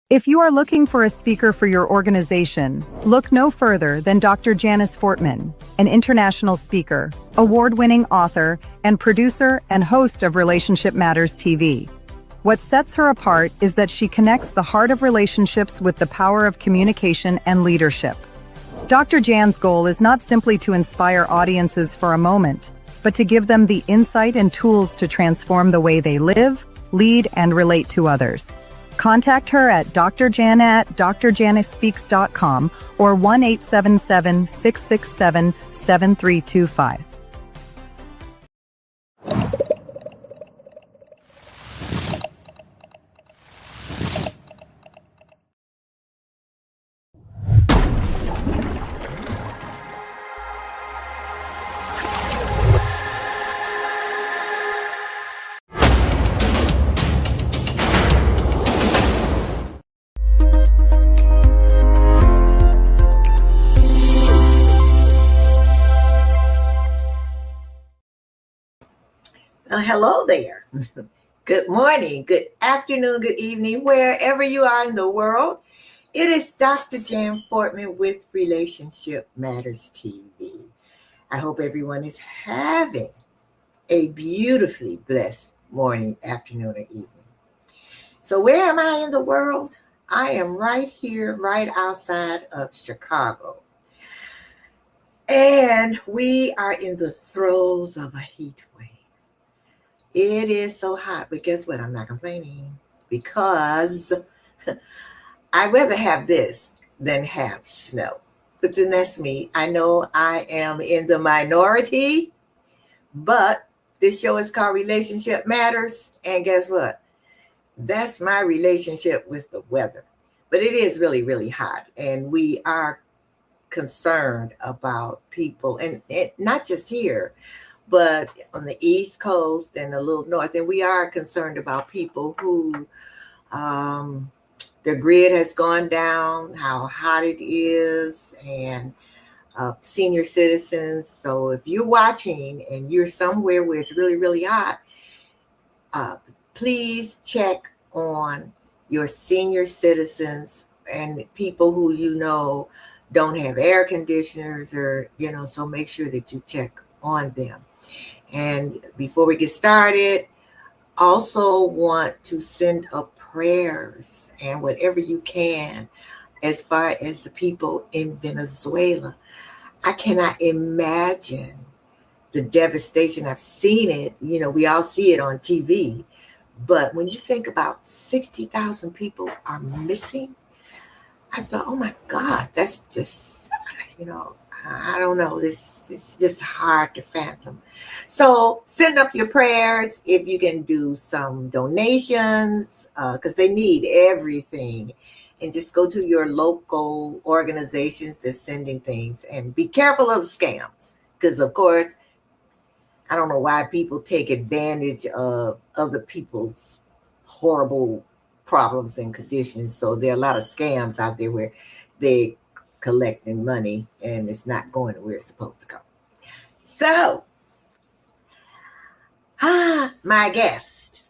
If you are looking for a speaker for your organization, look no further than Dr. Janice Fortman, an international speaker, award-winning author, and producer and host of Relationship Matters TV. What sets her apart is that she connects the heart of relationships with the power of communication and leadership. Dr. Jan's goal is not simply to inspire audiences for a moment, but to give them the insight and tools to transform the way they live, lead, and relate to others. Contact her at drjan@drjanicespeaks.com or 1-877-667-7325. Hello there. Good morning, good afternoon, good evening, wherever you are in the world. It is Dr. Jan Fortman with Relationship Matters TV. I hope everyone is having a beautifully blessed morning, afternoon, or evening. So where am I in the world? I am right here, right outside of Chicago. And we are in the throes of a heat wave. It is so hot, but guess what? I'm not complaining because I'd rather have this than have snow. But then that's me. I know I am in the minority, but this show is called Relationship Matters. And guess what? That's my relationship with the weather. But it is really, really hot. And we are concerned about people, and not just here, but on the East Coast and a little north. And we are concerned about people who their grid has gone down, how hot it is, and senior citizens. So if you're watching and you're somewhere where it's really, really hot, please check on your senior citizens and people who you know don't have air conditioners, or, so make sure that you check on them. And before we get started, also want to send up prayers and whatever you can as far as the people in Venezuela. I cannot imagine the devastation. I've seen it, we all see it on TV. But when you think about 60,000 people are missing, I thought, oh my God, that's just, I don't know. This is just hard to fathom. So send up your prayers if you can do some donations, because they need everything. And just go to your local organizations that's sending things, and be careful of scams. Because, of course, I don't know why people take advantage of other people's horrible problems and conditions. So there are a lot of scams out there where they collecting money and it's not going to where it's supposed to go. So, my guest.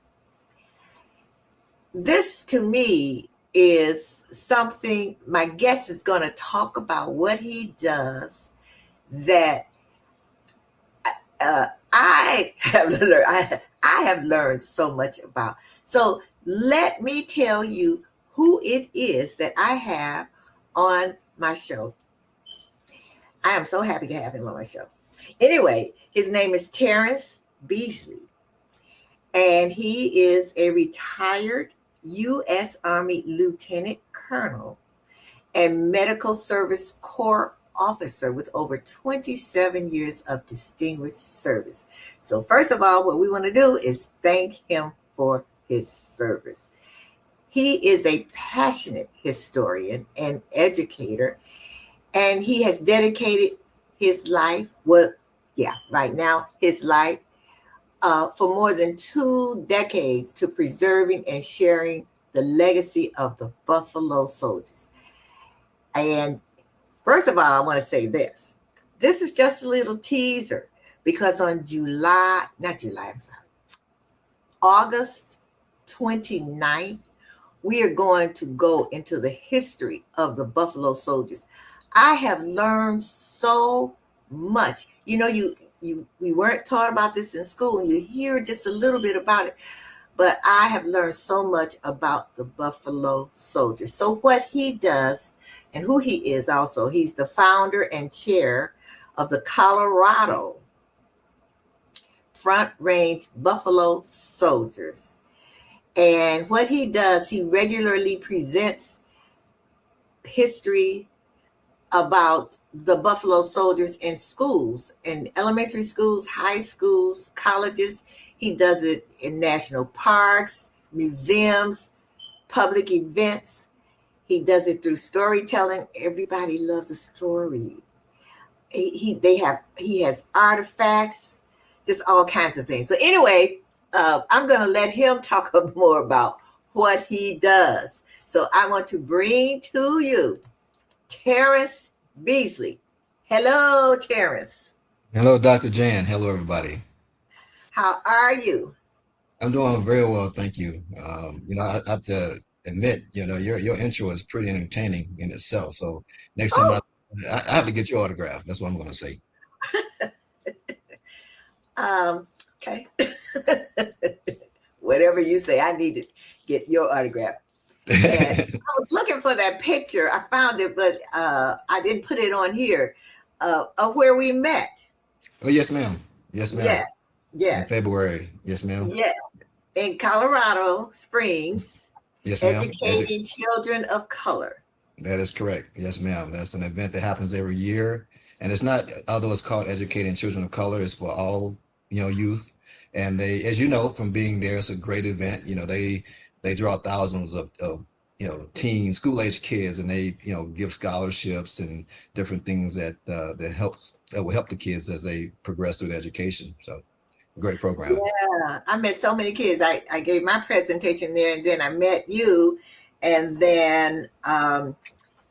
This to me is something my guest is going to talk about what he does that I have learned. I have learned so much about. So let me tell you who it is that I have on my show. I am so happy to have him on my show. Anyway, his name is Terrance Beasley, and he is a retired U.S. Army Lieutenant Colonel and Medical Service Corps officer with over 27 years of distinguished service. So first of all, what we want to do is thank him for his service. He is a passionate historian and educator, and he has dedicated his life, right now, his life for more than 2 decades to preserving and sharing the legacy of the Buffalo Soldiers. And first of all, I want to say this. This is just a little teaser because on August 29th, we are going to go into the history of the Buffalo Soldiers. I have learned so much. You know, we weren't taught about this in school, and you hear just a little bit about it, but I have learned so much about the Buffalo Soldiers. So what he does and who he is also, he's the founder and chair of the Colorado Front Range Buffalo Soldiers. And what he does, he regularly presents history about the Buffalo Soldiers in schools, in elementary schools, high schools, colleges. He does it in national parks, museums, public events. He does it through storytelling. Everybody loves a story. He has artifacts, just all kinds of things. But anyway, I'm going to let him talk more about what he does. So I want to bring to you Terrance Beasley. Hello, Terrance. Hello, Dr. Jan. Hello, everybody. How are you? I'm doing very well, thank you. I have to admit, your intro is pretty entertaining in itself. So next time Oh, I have to get your autograph. That's what I'm going to say. okay. Whatever you say, I need to get your autograph. And I was looking for that picture. I found it, but I didn't put it on here of where we met. Oh, yes, ma'am. Yes, ma'am. Yeah, In yes, February. Yes, ma'am. yes. In Colorado Springs, Yes, ma'am. educating children of color. That is correct. Yes, ma'am. That's an event that happens every year. And it's not, although it's called Educating Children of Color, it's for all, youth. And they, as you know, from being there, it's a great event. They draw thousands of teen, school-age kids, and they, give scholarships and different things that will help the kids as they progress through their education. So great program. Yeah, I met so many kids. I gave my presentation there, and then I met you, and then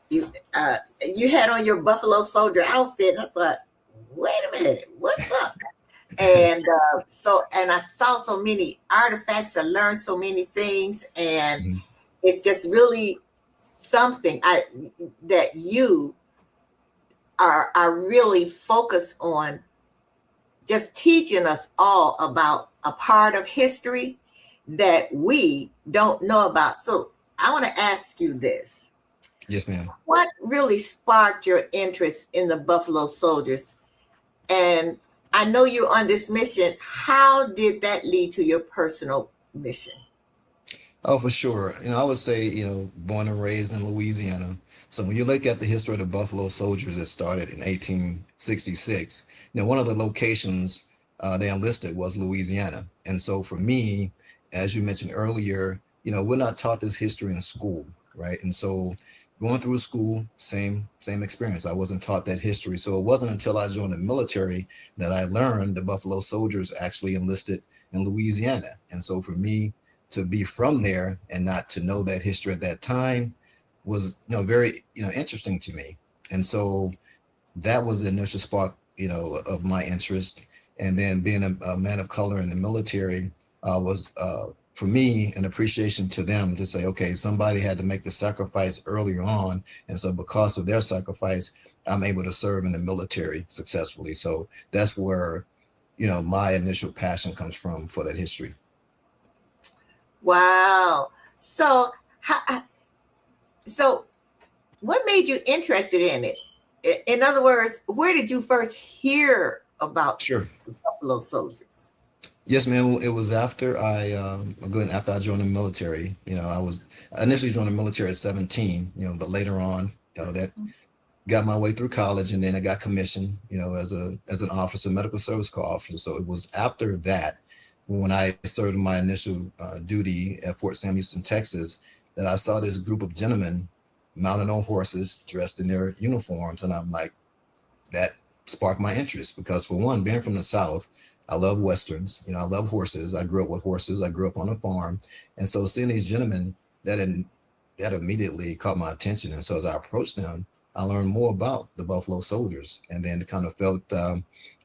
you had on your Buffalo Soldier outfit, and I thought, wait a minute, what's up? And and I saw so many artifacts. I learned so many things, and Mhm. it's just really something that you are really focused on, just teaching us all about a part of history that we don't know about. So I want to ask you this. Yes, ma'am. What really sparked your interest in the Buffalo Soldiers? And I know you're on this mission. How did that lead to your personal mission? Oh, for sure. I would say, born and raised in Louisiana. So when you look at the history of the Buffalo Soldiers that started in 1866, one of the locations they enlisted was Louisiana. And so for me, as you mentioned earlier, we're not taught this history in school, right? And so going through school, same experience. I wasn't taught that history. So it wasn't until I joined the military that I learned the Buffalo Soldiers actually enlisted in Louisiana. And so for me, to be from there and not to know that history at that time was very interesting to me. And so that was the initial spark of my interest. And then being a man of color in the military was for me an appreciation to them to say, okay, somebody had to make the sacrifice earlier on, and so because of their sacrifice, I'm able to serve in the military successfully. So that's where my initial passion comes from for that history. Wow. So what made you interested in it? In other words, where did you first hear about Sure. the Buffalo Soldiers? Yes, ma'am. It was after after I joined the military. I initially joined the military at 17. But later on, that got my way through college, and then I got commissioned. As an officer, medical service corps officer. So it was after that, when I served my initial duty at Fort Sam Houston, Texas, that I saw this group of gentlemen mounted on horses, dressed in their uniforms, and I'm like, that sparked my interest because, for one, being from the South, I love Westerns. I love horses. I grew up with horses. I grew up on a farm. And so seeing these gentlemen, that immediately caught my attention. And so as I approached them, I learned more about the Buffalo Soldiers, and then kind of felt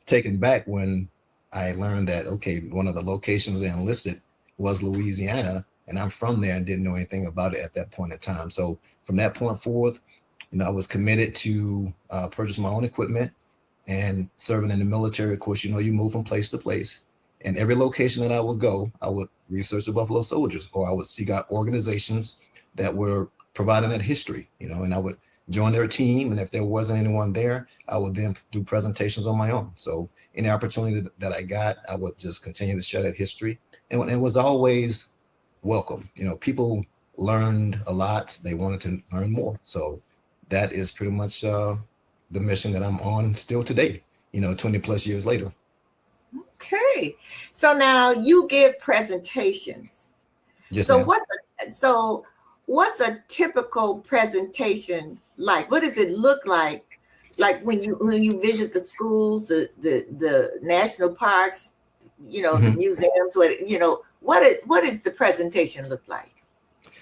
taken back when I learned that, okay, one of the locations they enlisted was Louisiana, and I'm from there and didn't know anything about it at that point in time. So from that point forth, I was committed to purchase my own equipment and serving in the military. Of course, you move from place to place. And every location that I would go, I would research the Buffalo Soldiers, or I would seek out organizations that were providing that history, and I would join their team. And if there wasn't anyone there, I would then do presentations on my own. So any opportunity that I got, I would just continue to share that history. And it was always welcome. People learned a lot. They wanted to learn more. So that is pretty much the mission that I'm on still today, 20 plus years later. Okay. So now you give presentations. Yes, So ma'am. what's a typical presentation like? What does it look like? Like when you visit the schools, the national parks, the museums, what is the presentation look like?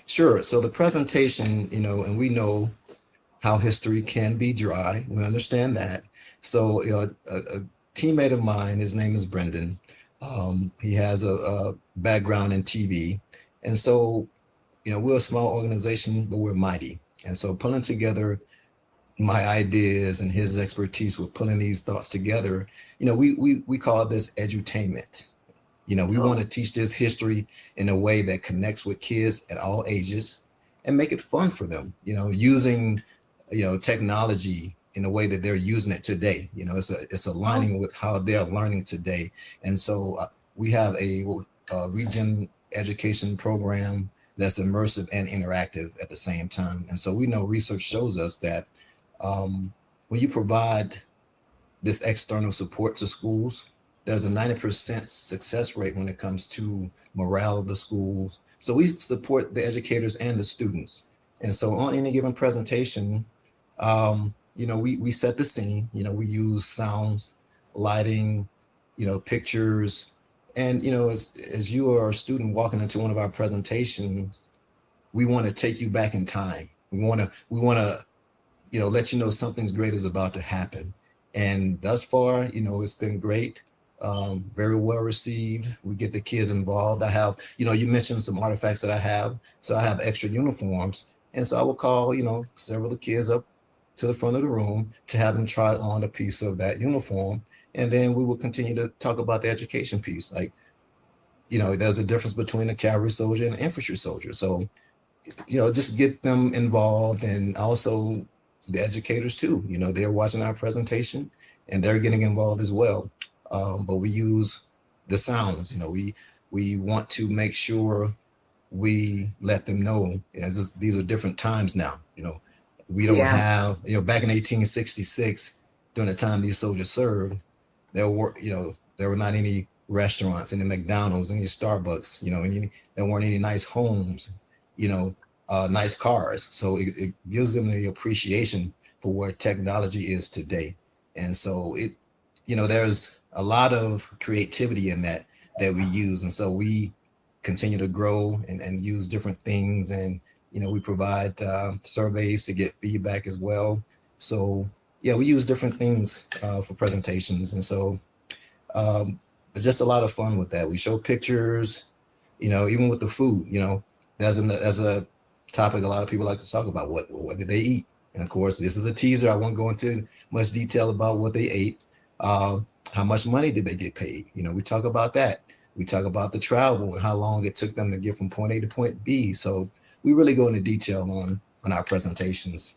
Sure. So the presentation, and we know how history can be dry. We understand that. So, a teammate of mine, his name is Brendan. He has a background in TV. And so, we're a small organization, but we're mighty. And so pulling together my ideas and his expertise with pulling these thoughts together, we call this edutainment. We want to teach this history in a way that connects with kids at all ages and make it fun for them, using, technology in a way that they're using it today. It's aligning with how they're learning today. And so we have a region education program that's immersive and interactive at the same time. And so we know research shows us that when you provide this external support to schools, there's a 90% success rate when it comes to morale of the schools. So we support the educators and the students. And so on any given presentation, we set the scene. We use sounds, lighting, pictures. And, as you are a student walking into one of our presentations, we want to take you back in time. We want to, let you know something's great is about to happen. And thus far, it's been great. Very well received. We get the kids involved. I have, you mentioned some artifacts that I have. So I have extra uniforms. And so I will call, several of the kids up to the front of the room to have them try on a piece of that uniform. And then we will continue to talk about the education piece. Like, there's a difference between a cavalry soldier and an infantry soldier. So, just get them involved, and also the educators too. They're watching our presentation and they're getting involved as well. But we use the sounds. We want to make sure we let them know these are different times now. We don't have, back in 1866, during the time these soldiers served, there were not any restaurants, any McDonald's, any Starbucks, there weren't any nice homes, nice cars. So it gives them the appreciation for where technology is today. And so there's a lot of creativity in that we use. And so we continue to grow and use different things. And, we provide surveys to get feedback as well. So Yeah, we use different things for presentations, and so it's just a lot of fun with that. We show pictures, even with the food. As a topic, a lot of people like to talk about what did they eat, and of course, this is a teaser. I won't go into much detail about what they ate. How much money did they get paid? We talk about that. We talk about the travel and how long it took them to get from point A to point B. So we really go into detail on our presentations.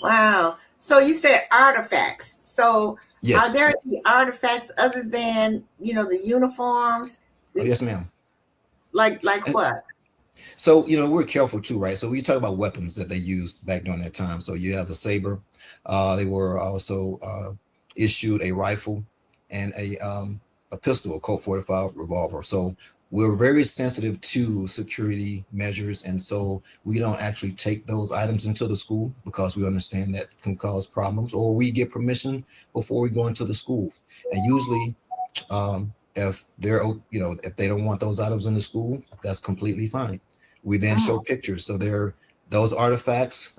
Wow. So you said artifacts. So are Yes. there any artifacts other than, the uniforms? Oh, yes, ma'am. Like what? So, we're careful too, right? So we talk about weapons that they used back during that time. So you have a saber. They were also issued a rifle and a pistol, a Colt 45 revolver. So we're very sensitive to security measures. And so we don't actually take those items into the school because we understand that can cause problems, or we get permission before we go into the school. And usually if if they don't want those items in the school, that's completely fine. We then show Oh, pictures. So those artifacts.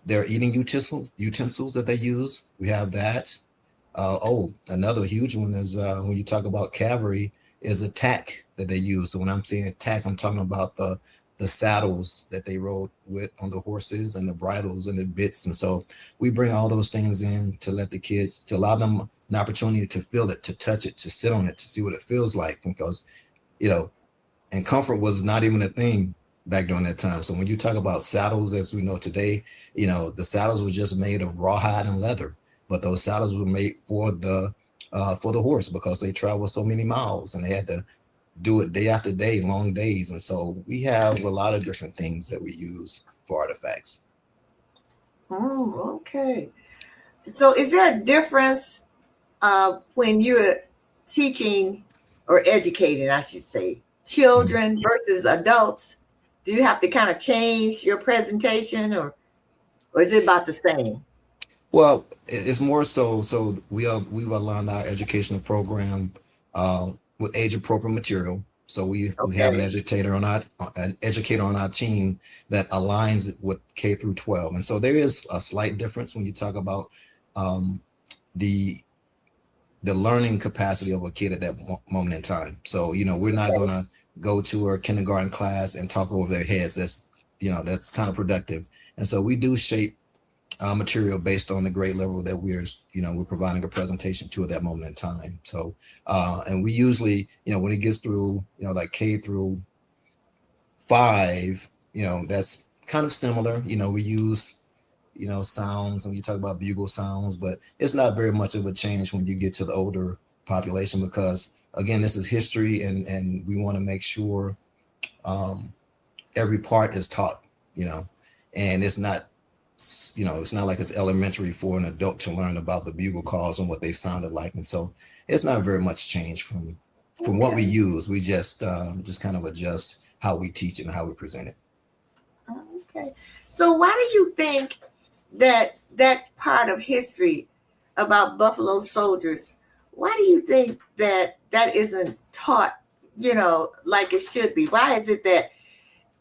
They're eating utensils that they use. We have that. Another huge one is when you talk about cavalry is a tack that they use. So when I'm saying tack, I'm talking about the saddles that they rode with on the horses, and the bridles and the bits. And so we bring all those things in to let the kids, to allow them an opportunity to feel it, to touch it, to sit on it, to see what it feels like. Because, you know, and comfort was not even a thing back during that time. So when you talk about saddles as we know today, the saddles were just made of rawhide and leather, but those saddles were made for the horse because they travel so many miles and they had to do it day after day, long days. And so we have a lot of different things that we use for artifacts. okay. So is there a difference when you're teaching or educating, I should say, Mhm. children versus adults? Do you have to kind of change your presentation, or is it about the same? Well, it's more so we've aligned our educational program with age appropriate material. So we have Okay. an educator on our team that aligns it with K through 12. And so there is a slight difference when you talk about um, the the learning capacity of a kid at that moment in time. So, we're not going to go to a kindergarten class and talk over their heads. That's kind of productive. And so we do shape material based on the grade level that we're providing a presentation to at that moment in time. So, and we usually, when it gets through, like K through 5, that's kind of similar. We use, sounds, when you talk about bugle sounds, but it's not very much of a change when you get to the older population because, again, this is history, and we want to make sure um, every part is taught, you know, and it's not like it's elementary for an adult to learn about the bugle calls and what they sounded like. And so it's not very much change from what we Okay. use. We just kind of adjust how we teach it and how we present it. Okay. So why do you think that part of history about Buffalo soldiers, why do you think that isn't taught, like it should be? Why is it that,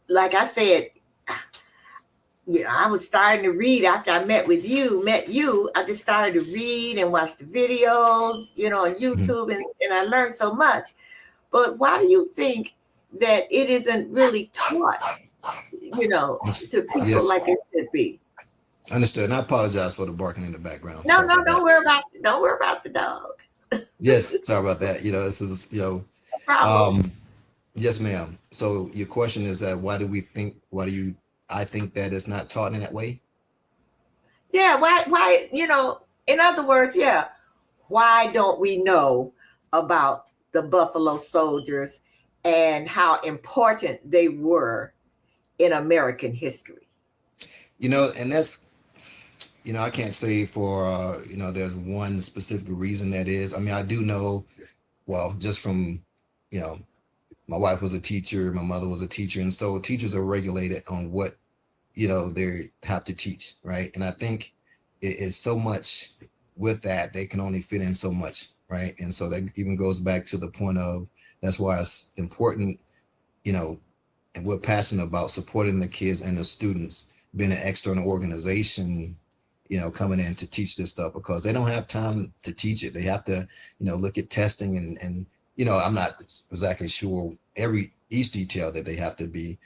like I said, I was starting to read after I met you. I just started to read and watch the videos, on Mhm. YouTube, and I learned so much. But why do you think that it isn't really taught, to people Yes, like it should be? understood. And I apologize for the barking in the background. No, Sorry no, about that. don't worry about the dog. Yes, sorry about that. This is, No problem. um, yes, ma'am. So your question is that I think that it's not taught in that way? Yeah, why, in other words, yeah, why don't we know about the Buffalo Soldiers and how important they were in American history? And I can't say for, there's one specific reason that is. I mean, I do know, well, just from, you know, my wife was a teacher, my mother was a teacher. And so teachers are regulated on what, they have to teach, right? And I think it is so much with that, they can only fit in so much, right? And so that even goes back to the point of that's why it's important, you know, and we're passionate about supporting the kids and the students, being an external organization coming in to teach this stuff because they don't have time to teach it. They have to, look at testing and I'm not exactly sure each detail that they have to be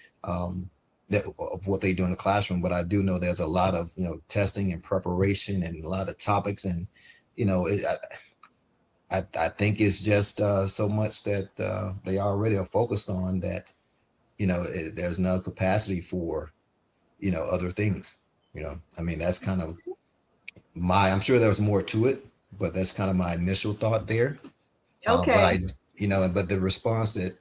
that of what they do in the classroom, but I do know there's a lot of testing and preparation and a lot of topics, and I think it's just so much that they already are focused on that there's no capacity for other things. I mean, that's kind of I'm sure there's more to it, but that's kind of my initial thought there. Okay. But the response that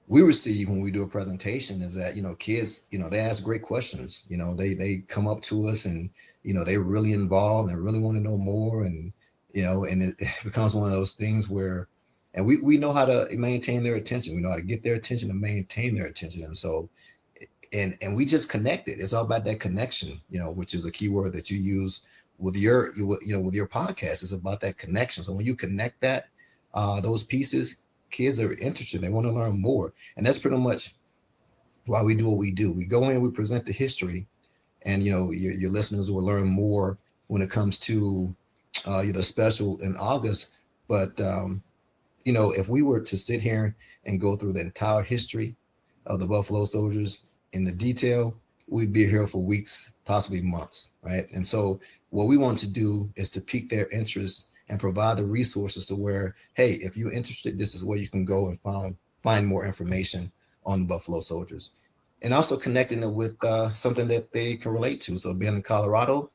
we receive when we do a presentation is that kids they ask great questions. They come up to us and they're really involved and really want to know more, and and it becomes one of those things where, and we know how to maintain their attention. We know how to get their attention and maintain their attention, and so and we just connect it. It's all about that connection, which is a key word that you use with with your podcast. It's about that connection. So when you connect those pieces, kids are interested. They want to learn more, and that's pretty much why we do what we do. We go in, we present the history, and your listeners will learn more when it comes to special in August. But if we were to sit here and go through the entire history of the Buffalo Soldiers in the detail, we'd be here for weeks, possibly months, right? And so what we want to do is to pique their interest and provide the resources to where, hey, if you're interested, this is where you can go and find more information on the Buffalo Soldiers. And also connecting it with something that they can relate to. So being in Colorado,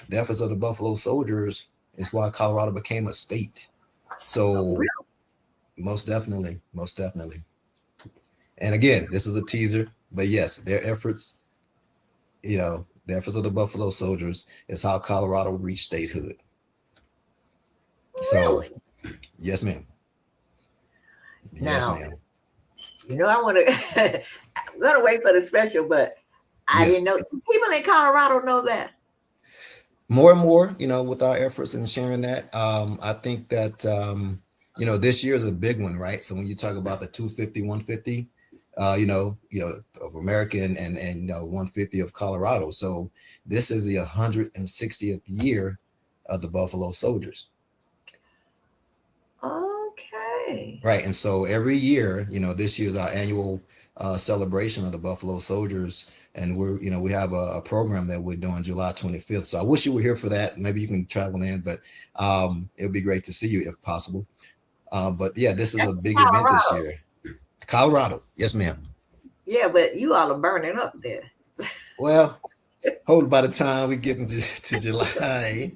the efforts of the Buffalo Soldiers is why Colorado became a state. So most definitely. And again, this is a teaser, but yes, their efforts, the efforts of the Buffalo Soldiers is how Colorado reached statehood. So, Really? yes, ma'am. Yes, Now, ma'am. I want to. I'm gonna wait for the special, but I didn't know people in Colorado know that. More and more, with our efforts in sharing that, I think that this year is a big one, right? So when you talk about the 250, 150, of America and 150 of Colorado, so this is the 160th year of the Buffalo Soldiers. Okay. Right, and so every year, this year's our annual celebration of the Buffalo Soldiers, and we have a program that we're doing July 25th. So I wish you were here for that. Maybe you can travel in, but it would be great to see you if possible. But yeah, this is a big event this year. Colorado, yes, ma'am. Yeah, but you all are burning up there. Well, hold by the time we get into July,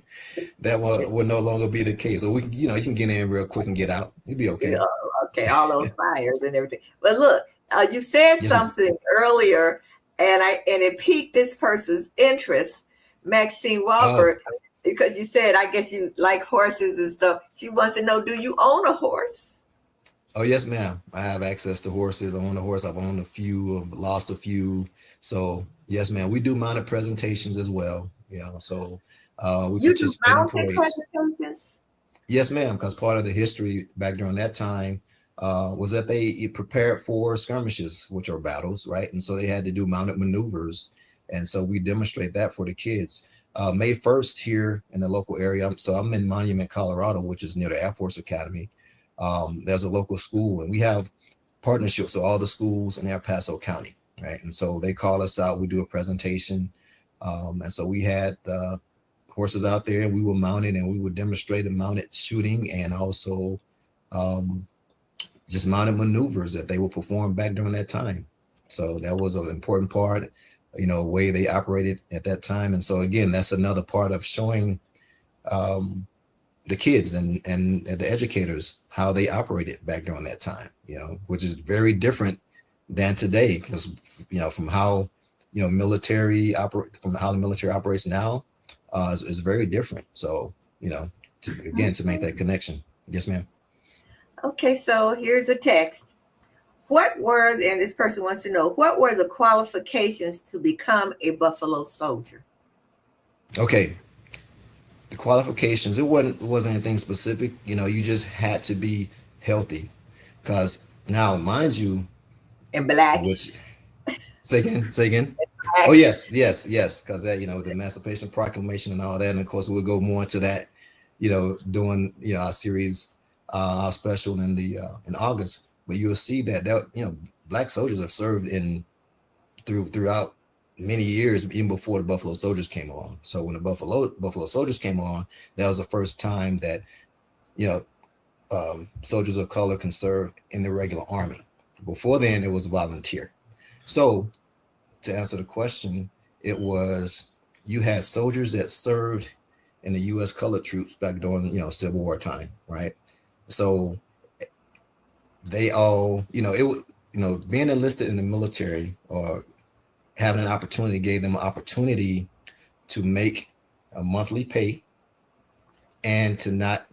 that will no longer be the case. So you can get in real quick and get out. You'll be okay. Yeah, okay, all those fires and everything. But look, you said something earlier, and it piqued this person's interest, Maxine Walker, because you said, I guess you like horses and stuff. She wants to know, do you own a horse? Oh, yes, ma'am. I have access to horses. I own a horse. I've owned a few. I've lost a few. So yes, ma'am. We do mounted presentations as well. So we participate in parades. Yes, ma'am. Because part of the history back during that time was that they prepared for skirmishes, which are battles, right? And so they had to do mounted maneuvers. And so we demonstrate that for the kids. May 1st here in the local area. So I'm in Monument, Colorado, which is near the Air Force Academy. There's a local school, and we have partnerships with all the schools in El Paso County, right? And so they call us out. We do a presentation. And so we had horses out there, and we were mounted, and we would demonstrate a mounted shooting and also just mounted maneuvers that they would perform back during that time. So that was an important part, way they operated at that time. And so again, that's another part of showing the kids and the educators how they operated back during that time, which is very different than today, because from how military from how the military operates now is very different. So to make that connection. Yes, ma'am. Okay, so here's a text. And this person wants to know, what were the qualifications to become a Buffalo Soldier? Okay. The qualifications, it wasn't anything specific. You just had to be healthy, because now, mind you, and black. Which say again. Oh yes, yes, yes, because that, the Emancipation Proclamation and all that, and of course we'll go more into that, doing our series, our special in August. But you'll see that black soldiers have served throughout many years, even before the Buffalo Soldiers came along. So when the Buffalo Soldiers came along, that was the first time that you know soldiers of color can serve in the regular army. Before then, it was volunteer. So to answer the question, it was you had soldiers that served in the U.S. colored troops back during Civil War time, right? So they all, it was, being enlisted in the military or having an opportunity gave them an opportunity to make a monthly pay and to not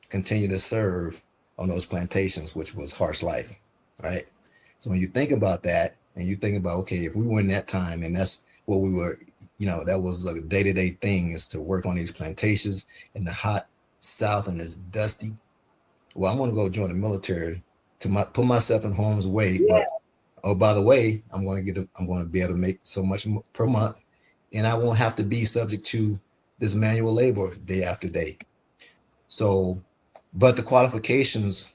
continue to serve on those plantations, which was harsh life, right? So when you think about that and you think about, okay, if we were in that time and that's what we were, that was like a day-to-day thing is to work on these plantations in the hot South and it's dusty. Well, I'm going to go join the military to put myself in harm's way. Yeah. But, oh, by the way, I'm going to be able to make so much per month and I won't have to be subject to this manual labor day after day. So, but the qualifications,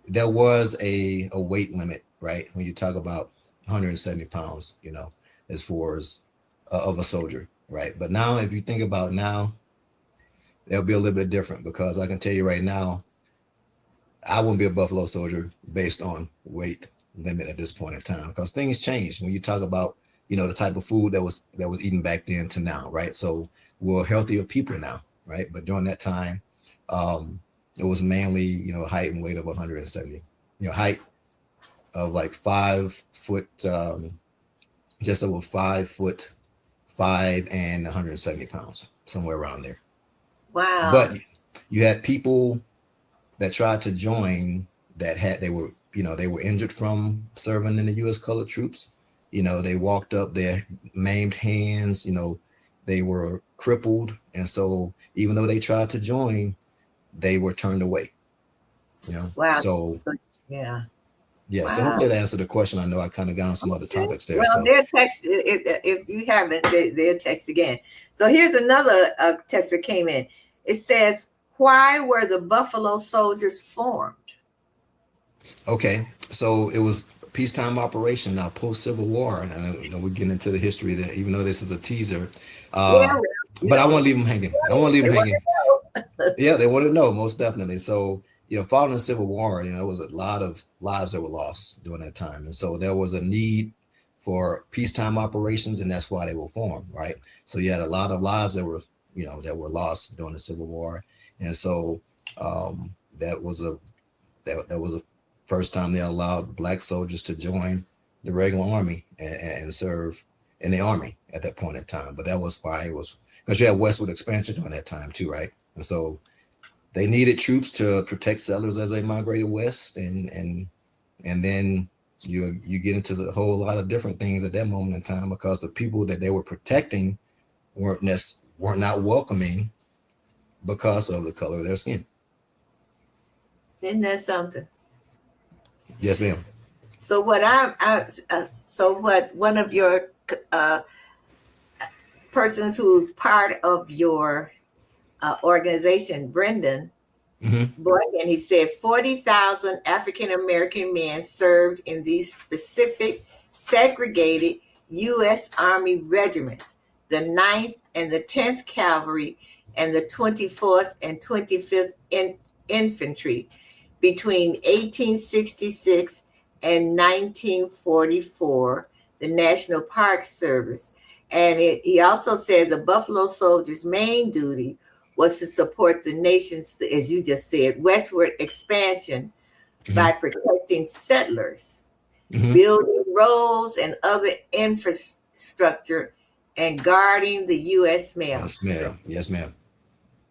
there was a weight limit, right? When you talk about 170 pounds, as far as of a soldier, right? But now, if you think about now, it'll be a little bit different because I can tell you right now, I wouldn't be a Buffalo Soldier based on weight limit at this point in time because things change when you talk about the type of food that was eaten back then to now, right? So we're healthier people now, right? But during that time, it was mainly height and weight of 170, height of like 5 foot, just over 5'5" and 170 pounds, somewhere around there. Wow. But you had people that tried to join they were injured from serving in the U.S. colored troops. They walked up, their maimed hands, they were crippled. And so even though they tried to join, they were turned away. Wow. So yeah. Yeah, so Wow. hopefully that answered the question. I know I kind of got on some other topics there. Well, So their text, if you haven't, their text again. So here's another text that came in. It says, why were the Buffalo Soldiers formed? okay, so it was a peacetime operation now post Civil War, and I know we're getting into the history there, even though this is a teaser. Yeah, But I won't leave them hanging. I won't leave them they want hanging. to know. Yeah, they want to know most definitely. So following the Civil War, there was a lot of lives that were lost during that time, and so there was a need for peacetime operations, and that's why they were formed, right? So you had a lot of lives that were lost during the Civil War, and so that was a first time they allowed black soldiers to join the regular army and serve in the army at that point in time. But that was why it was because you had westward expansion during that time too, right? And so they needed troops to protect settlers as they migrated west, and then you get into a whole lot of different things at that moment in time because the people that they were protecting were not welcoming because of the color of their skin. Isn't that something? Yes, ma'am. So what one of your persons who's part of your organization, Brendan, and he said 40,000 African American men served in these specific segregated U.S. Army regiments, the 9th and the 10th Cavalry and the 24th and 25th Infantry between 1866 and 1944, the National Park Service. And he also said the Buffalo Soldiers' main duty was to support the nation's, as you just said, westward expansion by protecting settlers, building roads and other infrastructure, and guarding the U.S. mail. Yes, ma'am. Yes, ma'am.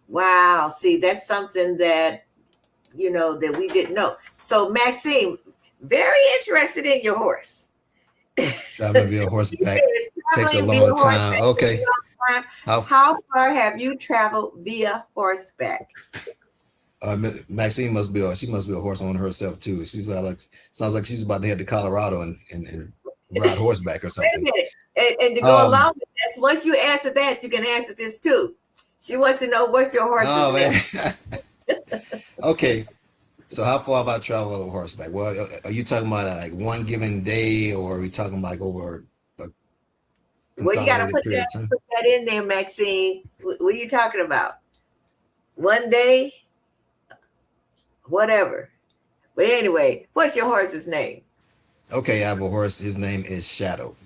Wow. See, that's something that, that we didn't know. So, Maxine, very interested in your horse. Traveling via horseback takes a long time. Okay. How far have you traveled via horseback? Maxine must be a horse owner herself too. Sounds like she's about to head to Colorado and ride horseback or Wait a something. minute. And to go Um, along with that, once you answer that, you can answer this too. She wants to know what's your horse's oh name. man. Okay. So how far have I traveled on horseback? Well, are you talking about like one given day, or are we talking like over a Well, you got to consolidated period of time? put that in there, Maxine. What are you talking about? One day, whatever. But anyway, what's your horse's name? Okay, I have a horse. His name is Shadow.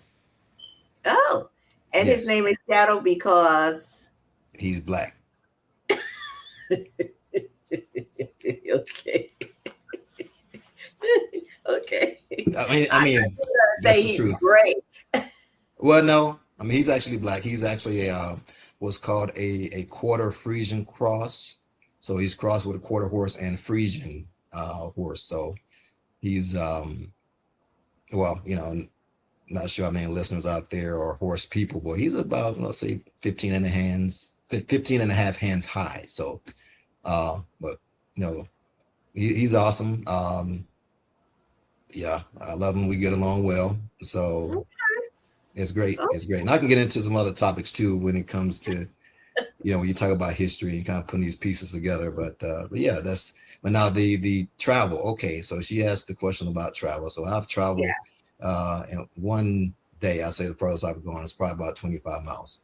Oh, and his Yes, name is Shadow because he's black. okay, okay. I I mean, say that's the he's truth. gray. Well, no, I mean he's actually black. He's actually what's called a quarter Frisian cross. So he's crossed with a quarter horse and Frisian horse. So he's well, not sure how many listeners out there are horse people, but he's about, let's say, 15 and a half hands high. So but he's awesome. Yeah, I love him. We get along well. So it's great. Oh, It's great. And I can get into some other topics too when it comes to, when you talk about history and kind of putting these pieces together. But yeah, but now the travel. Okay, so she asked the question about travel. So I've yeah. traveled in one day, I say the furthest I've gone is probably about 25 miles.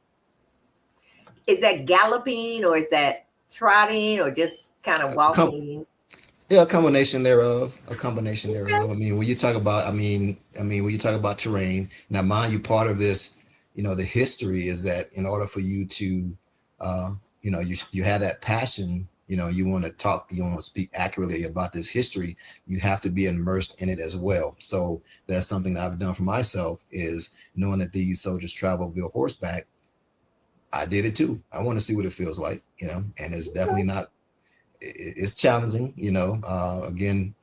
Is that galloping or is that trotting or just kind of Come, walking? yeah, a combination thereof. A combination Okay. thereof. I mean, when you talk about, when you talk about terrain, now mind you, part of this, the history is that in order for you to, you have that passion, you want to talk, you want to speak accurately about this history, you have to be immersed in it as well. So that's something that I've done for myself is knowing that these soldiers travel via horseback. I did it too. I want to see what it feels like, and it's definitely not it's challenging, again,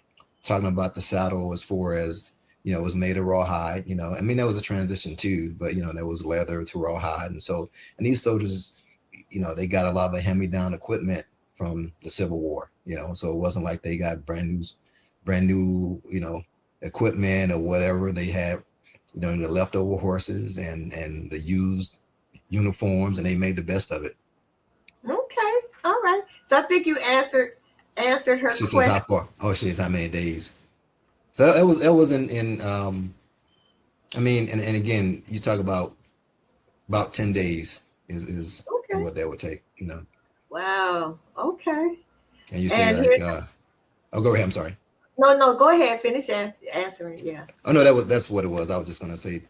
talking about the saddle as far as, it was made of rawhide, I mean, there was a transition too, but, there was leather to rawhide. And these soldiers, they got a lot of the hand-me-down equipment from the Civil War, so it wasn't like they got brand new, equipment or whatever. They had, the leftover horses and the used uniforms, and they made the best of it. Okay. All right. So I think you answered her She says, how question. far? Oh, she says, how many days? So it was in I mean, and again, you talk about 10 days is Okay. what that would take, Wow. Okay. and you say And like here's oh, go ahead, I'm sorry. no. Go ahead. Finish answering. Yeah. Oh no, that's what it was. I was just gonna say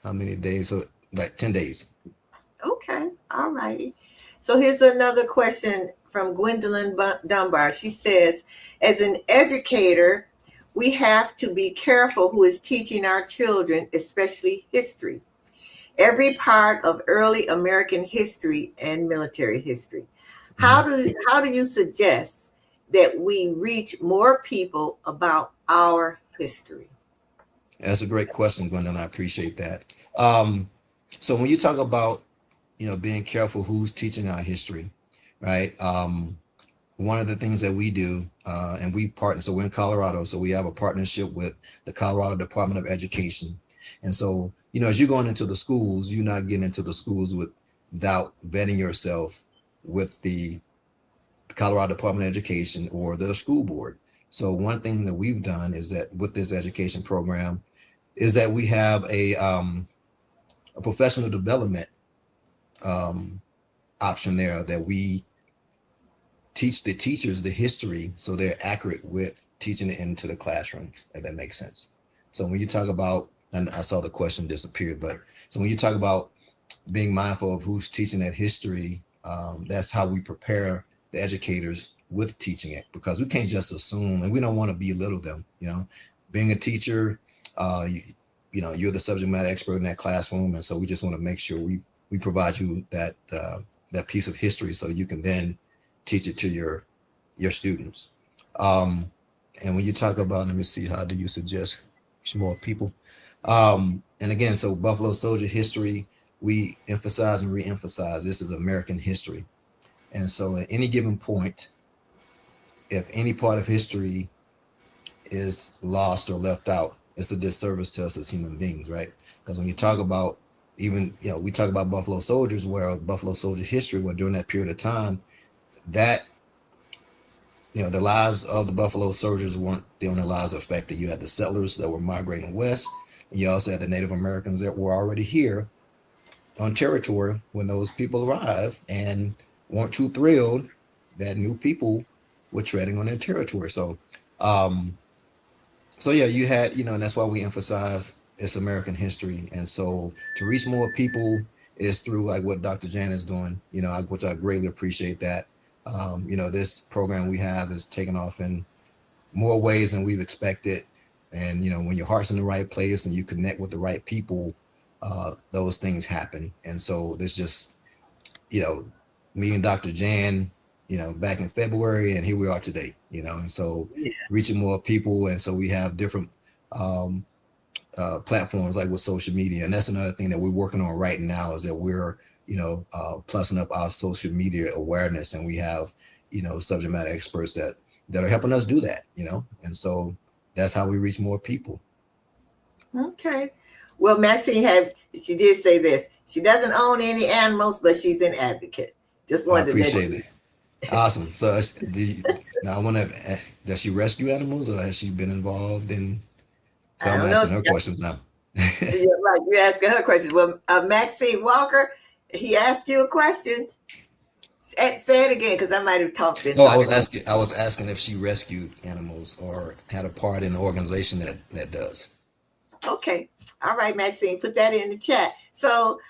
how many days? So like 10 days. Okay. All righty. So here's another question from Gwendolyn Dunbar. She says, as an educator, we have to be careful who is teaching our children, especially history. Every part of early American history and military history. Mhm. How do you suggest that we reach more people about our history? That's a great question, Gwendolyn. I appreciate that. Um, so when you talk about, being careful who's teaching our history, right? One of the things that we do, and we've partnered, so we're in Colorado, so we have a partnership with the Colorado Department of Education. And so, as you're going into the schools, you're not getting into the schools without vetting yourself with the Colorado Department of Education or the school board. So one thing that we've done is that with this education program is that we have a professional development um, option there that we teach the teachers the history so they're accurate with teaching it into the classrooms, if that makes sense. So when you talk about, and I saw the question disappeared, but so when you talk about being mindful of who's teaching that history, that's how we prepare the educators with teaching it, because we can't just assume, and we don't want to belittle them. Being a teacher, you're the subject matter expert in that classroom, and so we just want to make sure we provide you that piece of history so you can then teach it to your students. Um, and when you talk about, let me see, how do you suggest more people? And again, so Buffalo Soldier history, we emphasize and re-emphasize this is American history. And so at any given point, if any part of history is lost or left out, it's a disservice to us as human beings, right? Because when you talk about even, we talk about Buffalo Soldiers, where Buffalo Soldier history, where during that period of time, that, the lives of the Buffalo Soldiers weren't the only lives affected. You had the settlers that were migrating west. And you also had the Native Americans that were already here on territory when those people arrived and weren't too thrilled that new people were treading on their territory. Um, so yeah, you had, and that's why we emphasize it's American history. And so to reach more people is through like what Dr. Jan is doing, which I greatly appreciate that. This program we have is taking off in more ways than we've expected. And, when your heart's in the right place and you connect with the right people, those things happen. And so this just, you know, meeting Dr. Jan, back in February, and here we are today, and so Yeah. reaching more people. And so we have different um, platforms like with social media. And that's another thing that we're working on right now, is that we're, plussing up our social media awareness. And we have, subject matter experts that are helping us do that, and so that's how we reach more people. Okay. Well, she did say this. She doesn't own any animals, but she's an advocate. Just I wanted to let appreciate it. Awesome. So now I want to, does she rescue animals, or has she been involved in? So I I'm don't know. asking her questions now. Yeah, right. You're asking her questions. Well, Maxine Walker, he asked you a question. Say it again, because I might have been Oh, I talking was over. asking. I was asking if she rescued animals or had a part in an organization that does. Okay. All right, Maxine, put that in the chat. So,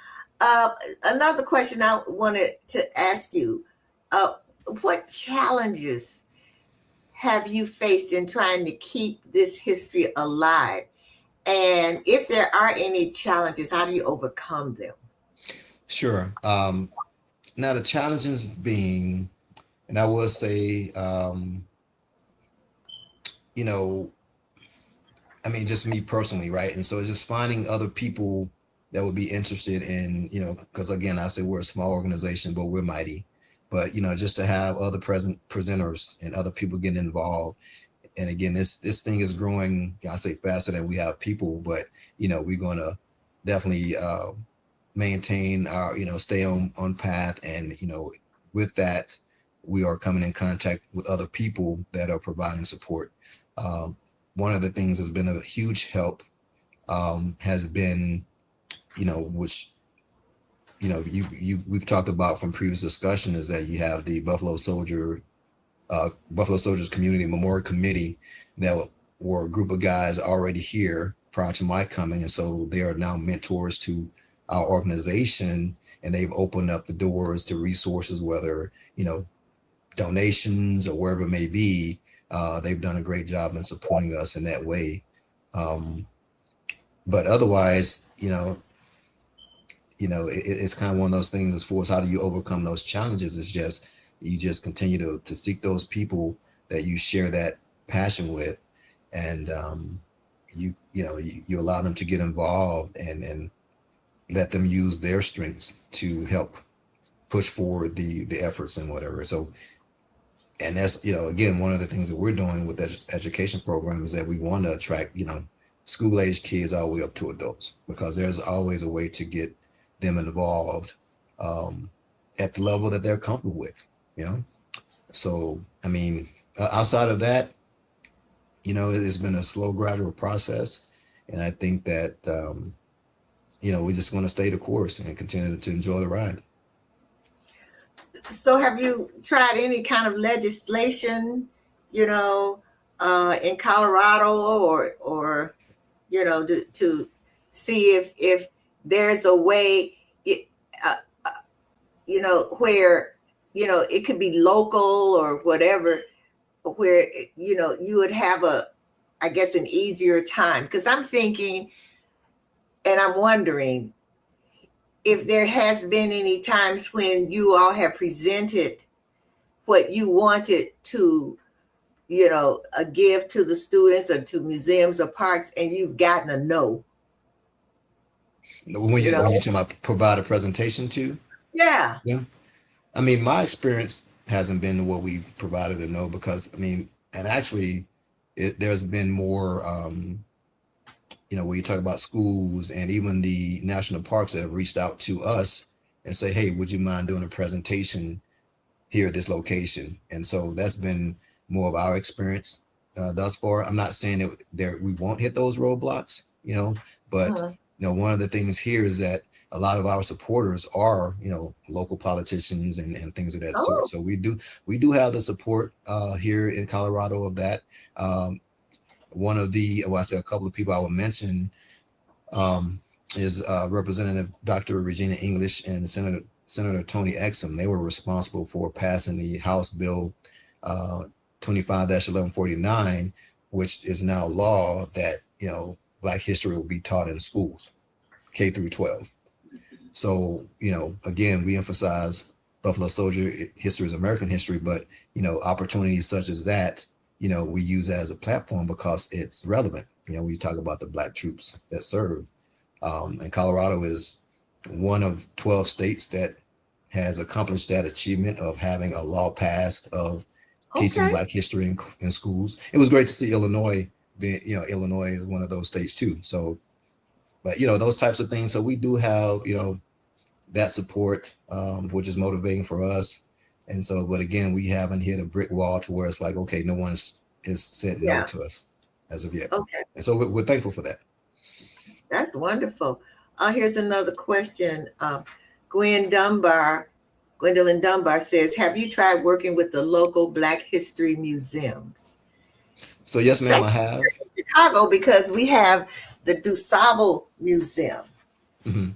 uh, another question I wanted to ask you: uh, what challenges have you faced in trying to keep this history alive? And if there are any challenges, how do you overcome them? Sure. Now the challenges being, and I will say, you know, I mean, just me personally, right? And so it's just finding other people that would be interested in, because again, I say we're a small organization, but we're mighty. But just to have other present presenters and other people getting involved. And again, this thing is growing. I say faster than we have people, but we're going to definitely maintain our, stay on path, and with that, we are coming in contact with other people that are providing support. Um, One of the things that's been a huge help has been, which we've talked about from previous discussion, is that you have the Buffalo Soldiers Community Memorial Committee that were a group of guys already here prior to my coming, and so they are now mentors to our organization, and they've opened up the doors to resources, whether donations or wherever it may be. They've done a great job in supporting us in that way. Um, but otherwise, it's kind of one of those things as far as how do you overcome those challenges. It's just you just continue to seek those people that you share that passion with, and you allow them to get involved, and let them use their strengths to help push forward the efforts and whatever. So, and that's, again, one of the things that we're doing with the education program is that we want to attract, school age kids all the way up to adults, because there's always a way to get them involved at the level that they're comfortable with, So, I mean, outside of that, it's been a slow, gradual process. And I think that, we just want to stay the course and continue to enjoy the ride. So, have you tried any kind of legislation, you know, in Colorado, to see if there's a way, uh, where it could be local or whatever, where you would have I guess, an easier time? Because I'm thinking, and I'm wondering if there has been any times when you all have presented what you wanted to, give to the students or to museums or parks, and you've gotten a no. When you talking about provide a presentation to Yeah. them, I mean, my experience hasn't been what we've provided a no, because I mean, and actually, there's been more. where you talk about schools and even the national parks that have reached out to us and say, hey, would you mind doing a presentation here at this location? And so that's been more of our experience thus far. I'm not saying that we won't hit those roadblocks, but Uh-huh. one of the things here is that a lot of our supporters are, local politicians and things of that sort. Oh, So we do have the support here in Colorado of that. One of the, well, I say a couple of people I would mention um, is Representative Dr. Regina English and Senator Tony Exum. They were responsible for passing the House Bill 25-1149, which is now law that Black history will be taught in schools, K through 12. So again, we emphasize Buffalo Soldier history is American history, but opportunities such as that, we use as a platform because it's relevant. We talk about the Black troops that served. And Colorado is one of 12 states that has accomplished that achievement of having a law passed of teaching okay. Black history in schools. It was great to see Illinois being, Illinois is one of those states too. So, but those types of things. So we do have, that support, which is motivating for us. And so, but again, we haven't hit a brick wall to where it's like, okay, no one is said no Yeah. to us as of yet. Okay. And so we're thankful for that. That's wonderful. Here's another question. Gwendolyn Dunbar says, have you tried working with the local Black History museums? So yes, ma'am, I That's have. Chicago because we have the DuSable Museum. hmm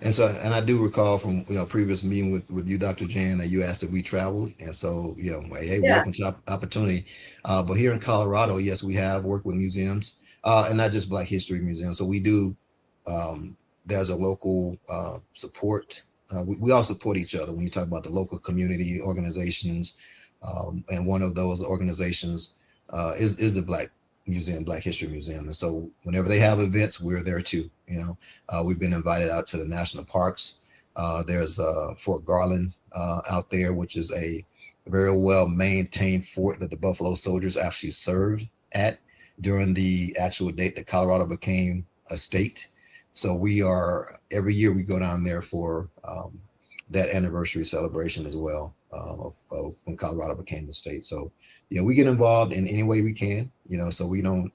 And so, and I do recall from previous meeting with you, Dr. Jan, that you asked if we traveled, and so hey, we're Yeah. open to opportunity. But here in Colorado, yes, we have worked with museums, and not just Black History museums. So we do. There's a local support. We all support each other when you talk about the local community organizations, and one of those organizations is the Black Museum, Black History Museum. And so whenever they have events, we're there too. We've been invited out to the national parks. There's Fort Garland out there, which is a very well maintained fort that the Buffalo Soldiers actually served at during the actual date that Colorado became a state. So every year we go down there for that anniversary celebration as well of when Colorado became a state. So we get involved in any way we can, so we don't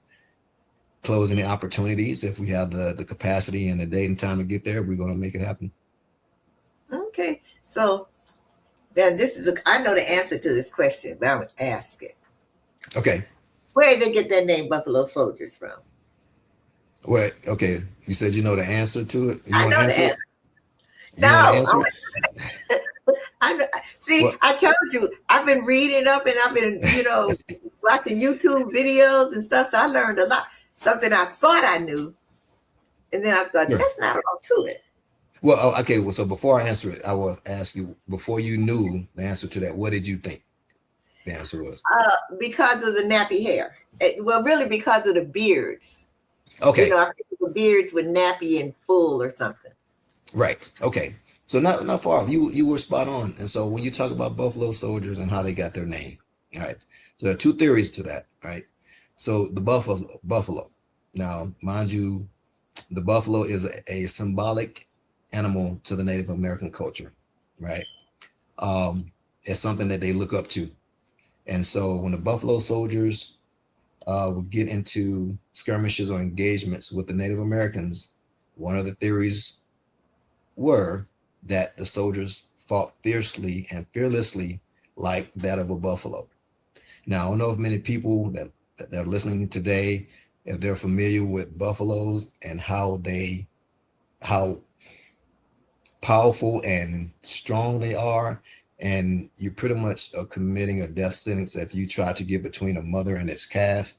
close any opportunities. If we have the capacity and the date and time to get there, we're going to make it happen. Okay. So then I know the answer to this question, but I'm going to ask it. Okay. Where did they get their name Buffalo Soldiers from? Well, okay. You said you know the answer to it. You I want to know the answer answer. it? You want to answer No. it? See, Well, I told you, I've been reading up and I've been, watching YouTube videos and stuff. So I learned a lot. Something I thought I knew. And then I thought, sure. that's not all to it. Well, okay. Well, so before I answer it, I will ask you, before you knew the answer to that, what did you think the answer was? Because of the nappy hair. Well, really because of the beards. Okay. I think the beards were nappy and full or something. Right. Okay. So not far off. You were spot on. And so when you talk about Buffalo Soldiers and how they got their name, all right. So there are two theories to that, right? So the buffalo. Now, mind you, the buffalo is a symbolic animal to the Native American culture, right? It's something that they look up to. And so when the Buffalo Soldiers would get into skirmishes or engagements with the Native Americans, one of the theories were that the soldiers fought fiercely and fearlessly like that of a buffalo. Now, I don't know if many people that are listening today, if they're familiar with buffaloes and how powerful and strong they are. And you pretty much are committing a death sentence if you try to get between a mother and its calf.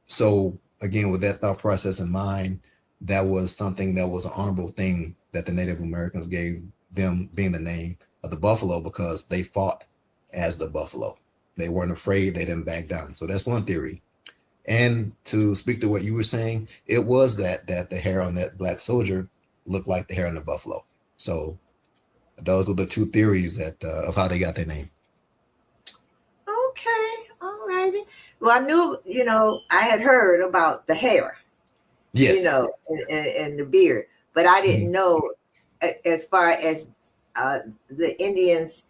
So again, with that thought process in mind, that was something that was an honorable thing that the Native Americans gave them, being the name of the buffalo, because they fought as the buffalo. They weren't afraid. They didn't back down. So that's one theory. And to speak to what you were saying, it was that the hair on that Black soldier looked like the hair on the buffalo. So those were the two theories that of how they got their name. Okay. All righty. Well, I knew, I had heard about the hair. you Yes. know, and the beard. But I didn't Mhm. know as far as the Indians,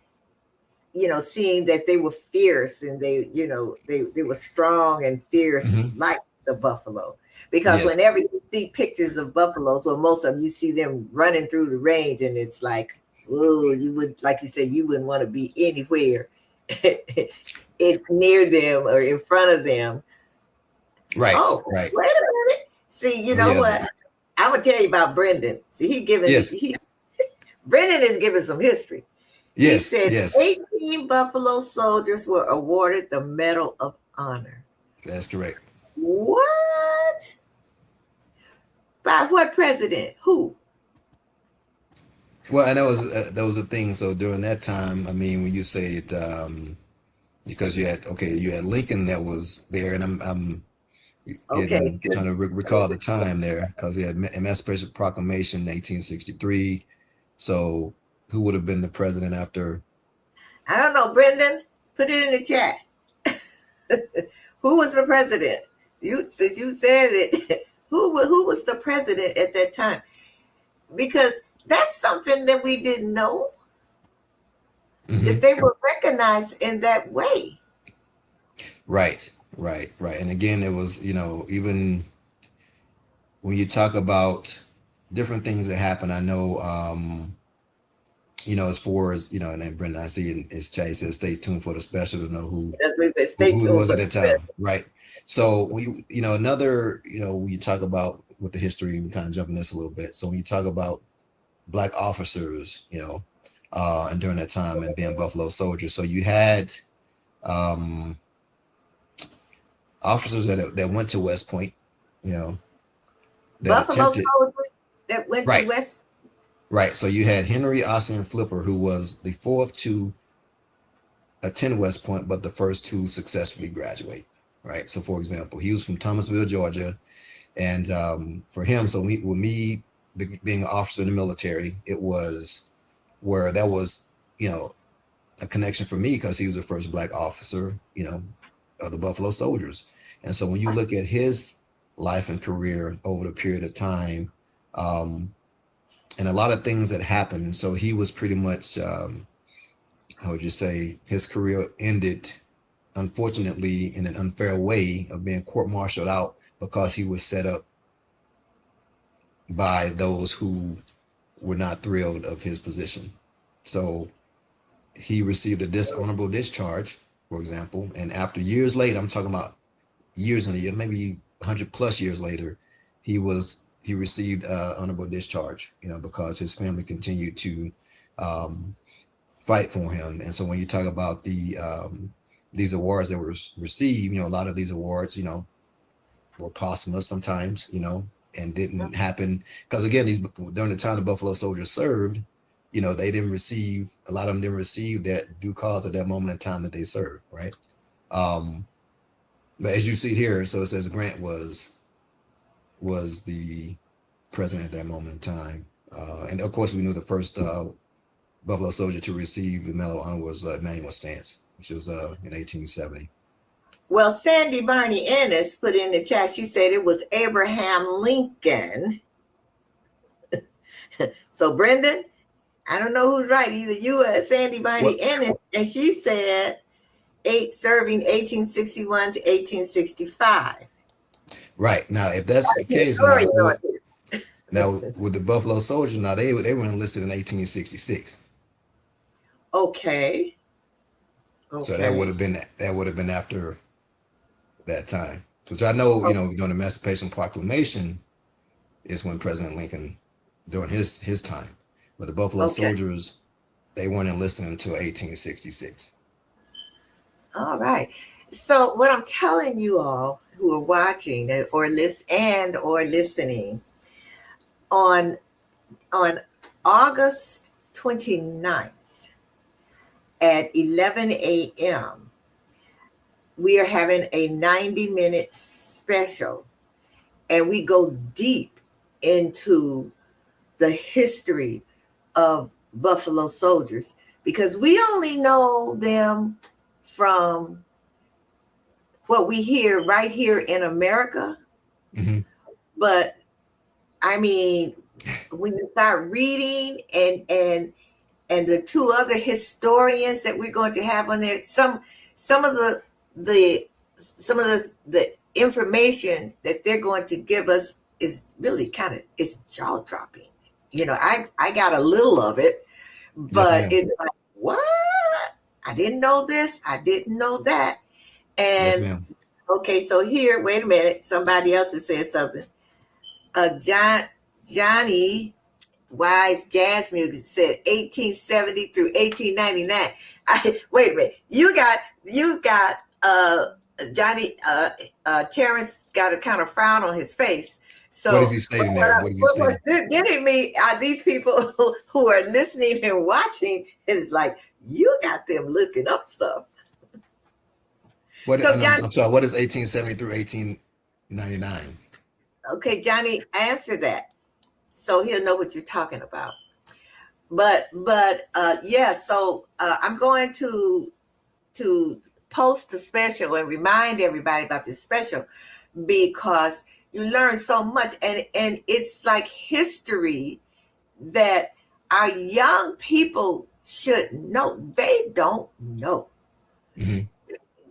you know, seeing that they were fierce and they, you know, they were strong and fierce Mhm. like the buffalo. Because Yes. whenever you see pictures of buffaloes, well, most of them, you see them running through the range, and it's like, oh, you would, like you said, you wouldn't want to be anywhere it near them or in front of them. Right. Oh, Right. wait a minute. See, you know Yeah. what? I'm gonna tell you about Brendan. See, Yes. Brendan is giving some history. He Yes. said Yes. 18 Buffalo soldiers were awarded the Medal of Honor. That's correct. What? By what president? Who? Well, and that was a thing. So during that time, I mean, when you say it, because you had Lincoln that was there, and I'm Okay, getting trying good. to recall the time there because he had Emancipation Proclamation 1863. So who would have been the president after? I don't know, Brendan. Put it in the chat. Who was the president? You, since you said it, who was the president at that time? Because that's something that we didn't know, that Hmm. they were recognized in that way. Right, right, right. And again, it was, even when you talk about different things that happen, I know, as far as, and then Brendan, I see in his chat, he says, stay tuned for the special to know That's what they said. who, Stay who it tuned was for at the the time. Right. So another, when you talk about with the history, we kind of jump in this a little bit. So when you talk about black officers, and during that time and being Buffalo soldiers, so you had, um, officers that went to West Point, you know, that Buffalo attempted. soldiers that went to Right, West. right. So you had Henry Austin Flipper, who was the fourth to attend West Point, but the first to successfully graduate. Right. So, for example, he was from Thomasville, Georgia, and for him, so with me being an officer in the military, it was where that was, a connection for me because he was the first black officer, of the Buffalo Soldiers. And so when you look at his life and career over the period of time, um, and a lot of things that happened, so he was pretty much, how would you say, his career ended, unfortunately, in an unfair way of being court-martialed out because he was set up by those who were not thrilled of his position. So he received a dishonorable discharge, for example, and after years later, I'm talking about years and years, maybe 100 plus years later, he received honorable discharge, because his family continued to um, fight for him. And so when you talk about these awards that were received, a lot of these awards, were posthumous sometimes, and didn't happen because again, these during the time the Buffalo Soldiers served, they didn't receive a lot of them didn't receive that due cause at that moment in time that they served, right? Um, but as you see here, so it says Grant was the president at that moment in time, and of course we knew the first Buffalo Soldier to receive the Medal of Honor was Emmanuel Stance, which was in 1870. Well, Sandy Barney Ennis put in the chat, she said it was Abraham Lincoln. So, Brendan, I don't know who's right, either you or Sandy Barney Well, Ennis. And she said serving 1861 to 1865. right now, if that's the case, now with the Buffalo Soldiers, now they were enlisted in 1866. Okay. So Okay. that would have been after that time. Which I know, during the Emancipation Proclamation is when President Lincoln during his time. But the Buffalo Okay. Soldiers, they weren't enlisted until 1866. All right. So what I'm telling you all who are watching or listening on August 29th at 11 a.m., we are having a 90-minute special, and we go deep into the history of Buffalo Soldiers because we only know them from what we hear right here in America. Hmm. But I mean, when you start reading and the two other historians that we're going to have on there, some of the some of the information that they're going to give us is really kind of, it's jaw dropping. I got a little of it, Yes, but ma'am. it's like, what? I didn't know this. I didn't know that. Yes, And ma'am. okay, so here, wait a minute. Somebody else has said something. Johnny Wise Jazz Music said 1870 through 1899. Wait a minute. You got Johnny Terrance got a kind of frown on his face. What does So he stating there? What is he what's stating? getting me are these people who are listening and watching. It's like you got them looking up stuff. What, So and Johnny, I'm sorry, what is 1870 through 1899? okay, Johnny, answer that so he'll know what you're talking about. But yeah, so I'm going to post the special and remind everybody about this special, because you learn so much, and it's like history that our young people should know. They don't know. Hmm.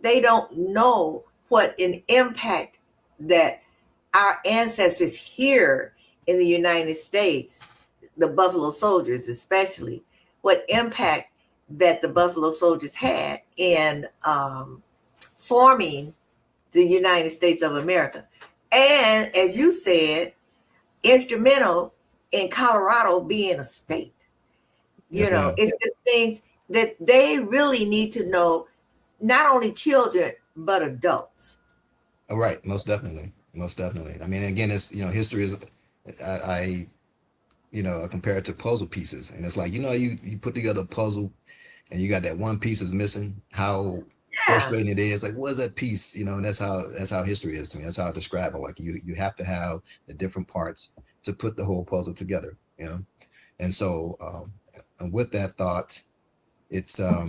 They don't know what an impact that our ancestors here in the United States, the Buffalo Soldiers especially, what impact that the Buffalo Soldiers had in forming the United States of America. And as you said, instrumental in Colorado being a state. Yes, ma'am. It's just things that they really need to know, not only children, but adults. All right, most definitely, most definitely. I mean, again, it's history is, I I compare it to puzzle pieces, and it's like you put together a puzzle, and you got that one piece is missing. How Yeah. frustrating it is! Like, what's that piece? And that's how history is to me. That's how I describe it. Like you have to have the different parts to put the whole puzzle together. And so and with that thought, it's I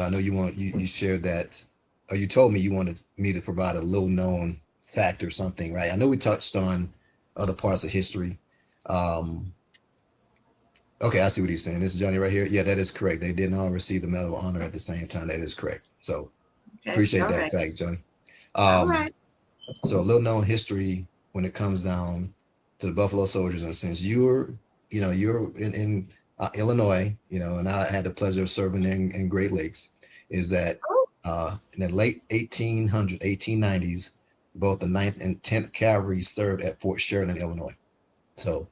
know you shared that, or you told me you wanted me to provide a little known fact or something, right? I know we touched on other parts of history. Um, okay, I see what he's saying. This is Johnny right here. Yeah, that is correct. They didn't all receive the Medal of Honor at the same time. That is correct. So Okay. appreciate All that right. fact, Johnny. All Um, right. so a little known history when it comes down to the Buffalo Soldiers, and since you're in Illinois, and I had the pleasure of serving in Great Lakes, is that Oh, in the late 1890s, both the Ninth and 10th Cavalry served at Fort Sheridan, Illinois. So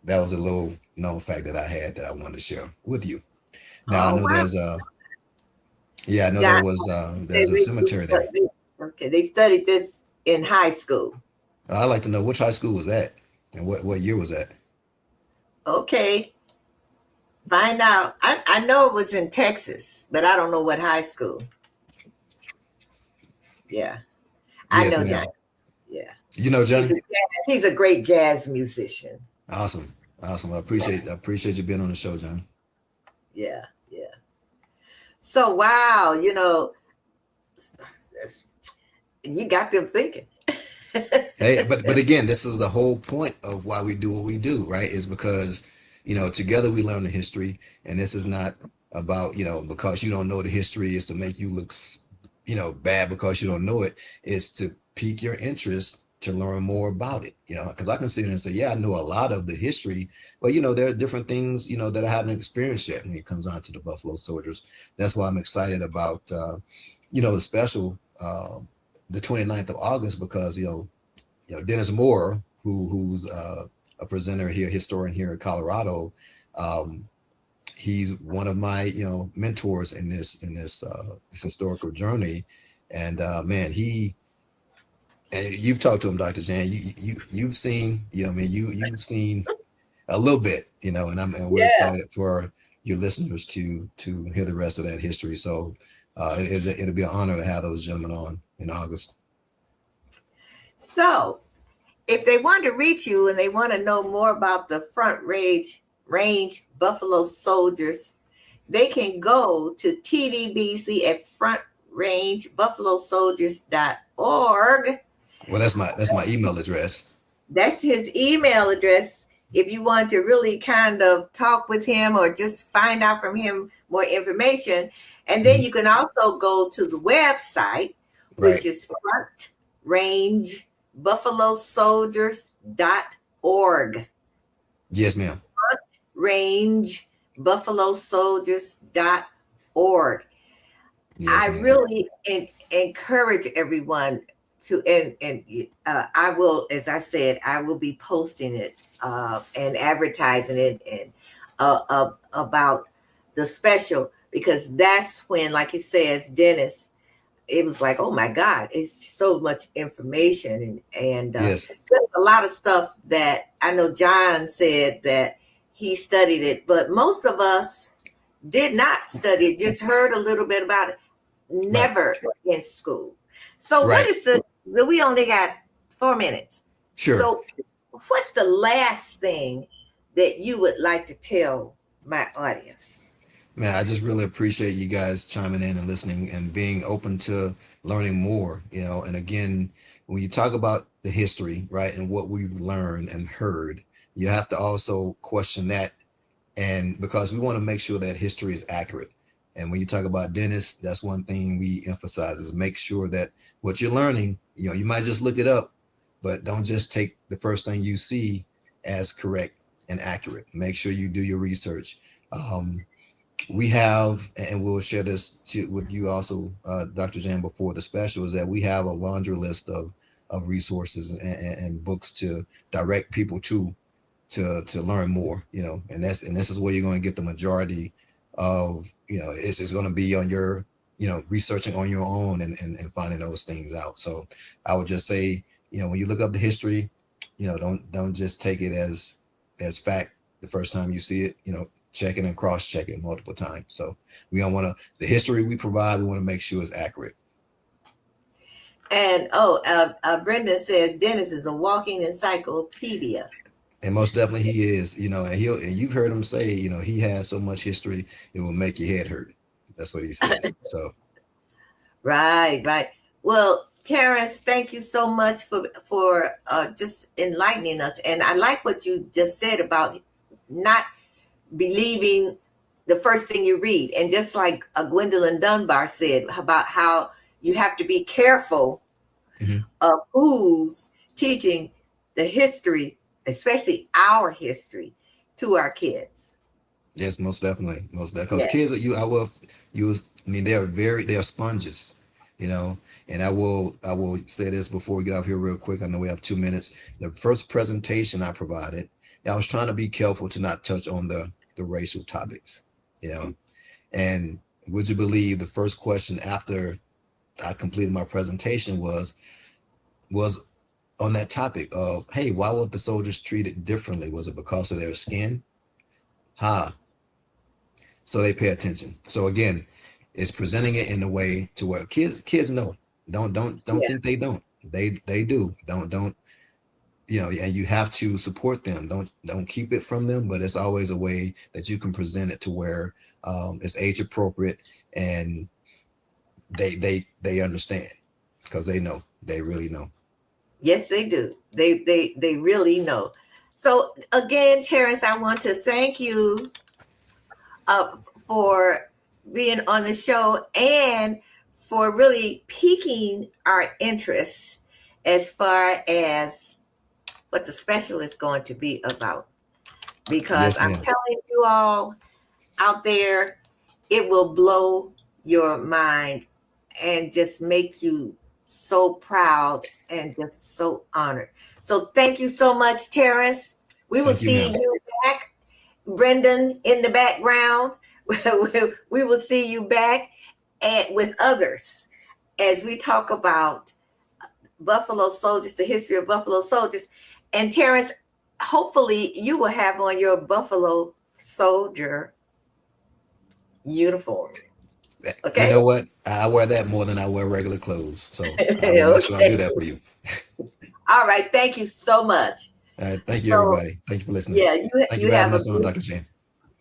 that was a little known fact that I had that I wanted to share with you. Now I oh know wow. I know John, there's a cemetery there. okay, they studied this in high school. I'd like to know which high school was that and what year was that? Okay, find out. I know it was in Texas, but I don't know what high school. Yeah, I Yes, know John. ma'am. Yeah, You know, Johnny? he's a great jazz musician. Awesome. Awesome. I appreciate you being on the show, Johnny. Yeah, yeah. So wow, you got them thinking. Hey, but again, this is the whole point of why we do what we do, right? Is because, together we learn the history, and this is not about, because you don't know the history is to make you look, bad because you don't know it. It's to pique your interest to learn more about it, because I can sit here and say, yeah, I know a lot of the history, but there are different things, that I haven't experienced yet when it comes on to the Buffalo Soldiers. That's why I'm excited about, the special, the 29th of August, because, Dennis Moore, who's a presenter here, historian here in Colorado. He's one of my mentors in this historical journey, and man, and you've talked to him, Dr. Jan. You've seen, I mean, you've seen a little bit, and we're Yeah. excited for your listeners to hear the rest of that history. So it'll be an honor to have those gentlemen on in August. So if they want to reach you and they want to know more about the Front Range Buffalo Soldiers, they can go to TD Beasley at frontrangebuffalosoldiers.org. Well, that's my email address. That's his email address. If you want to really kind of talk with him or just find out from him more information. And then Mhm. you can also go to the website, which Right. is frontrangebuffalosoldiers.org. Yes, ma'am. Rangebuffalosoldiers.org. Yes, I ma'am. really encourage everyone to, and I will, as I said, I will be posting it and advertising it and about the special, because that's when, like it says, Dennis, it was like, oh my God, it's so much information and Yes. there's a lot of stuff that I know John said that he studied it, but most of us did not study it, just heard a little bit about it, Right. never in school. So what Right. is we only got 4 minutes. Sure. So what's the last thing that you would like to tell my audience? Man, I just really appreciate you guys chiming in and listening and being open to learning more, and again, when you talk about the history, right, and what we've learned and heard, you have to also question that, and because we want to make sure that history is accurate. And when you talk about Dennis, that's one thing we emphasize is make sure that what you're learning, you might just look it up, but don't just take the first thing you see as correct and accurate. Make sure you do your research. Um, we have, and we'll share this with you also, Dr. Jan, before the special, is that we have a laundry list of resources and books to direct people to learn more, and this is where you're going to get the majority of, it's just going to be on your, researching on your own and finding those things out. So I would just say, when you look up the history, don't just take it as fact the first time you see it, check it and cross check it multiple times. So we don't want to, the history we provide, we want to make sure it's accurate. And Brendan says Dennis is a walking encyclopedia. And most definitely he is, and you've heard him say, he has so much history, it will make your head hurt. That's what he says. So Right, right. Well, Terrance, thank you so much for just enlightening us. And I like what you just said about not believing the first thing you read. And just like Gwendolyn Dunbar said about how you have to be careful mhm. of who's teaching the history, especially our history, to our kids. Yes, most definitely, because Yeah. kids are you. I will use. I mean, they are sponges, you know. And I will say this before we get off here real quick. I know we have 2 minutes. The first presentation I provided, I was trying to be careful to not touch on the racial topics, you know. And would you believe the first question after I completed my presentation was on that topic of, hey, why were the soldiers treated differently? Was it because of their skin? Ha. So they pay attention. So again, it's presenting it in a way to where kids know. Don't Yeah. think they don't. They do. Don't and you have to support them. Don't keep it from them, but it's always a way that you can present it to where it's age appropriate and they understand because they know. They really know. Yes, they do. They really know. So again, Terrance, I want to thank you for being on the show and for really piquing our interest as far as what the special is going to be about. Because Yes, I'm ma'am. telling you all out there, it will blow your mind and just make you so proud and just so honored. So thank you so much, Terrance. We will Thank you, see ma'am. you back. Brendan in the background. We will see you back with others as we talk about Buffalo Soldiers, the history of Buffalo Soldiers. And Terrance, hopefully you will have on your Buffalo Soldier uniform. You Okay? know what? I wear that more than I wear regular clothes. So I will make sure I do Okay. that for you. All right. Thank you so much. All right. Thank you, So, everybody. Thank you for listening. yeah, Thank you you for have having a us on, Dr. Jan.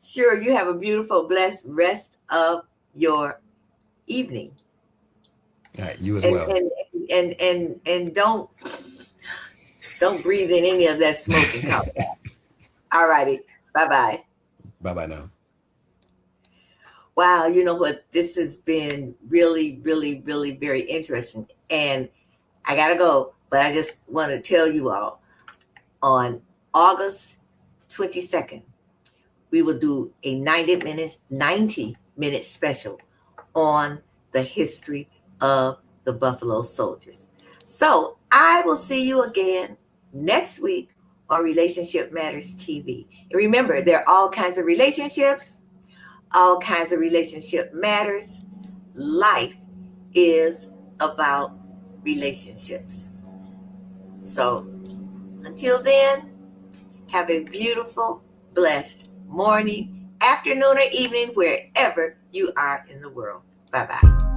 sure you have a beautiful, blessed rest of your evening. All right. You as And well. and don't breathe in any of that smoke and come back. All righty. Bye-bye. Bye-bye now. Wow, you know what? This has been really, really, really very interesting. And I gotta go, but I just want to tell you all on August 22nd, we will do a 90-minute special on the history of the Buffalo Soldiers. So I will see you again next week on Relationship Matters TV. And remember, there are all kinds of relationships, all kinds of relationship matters. Life is about relationships. So until then, have a beautiful, blessed morning, afternoon, or evening, wherever you are in the world. Bye-bye.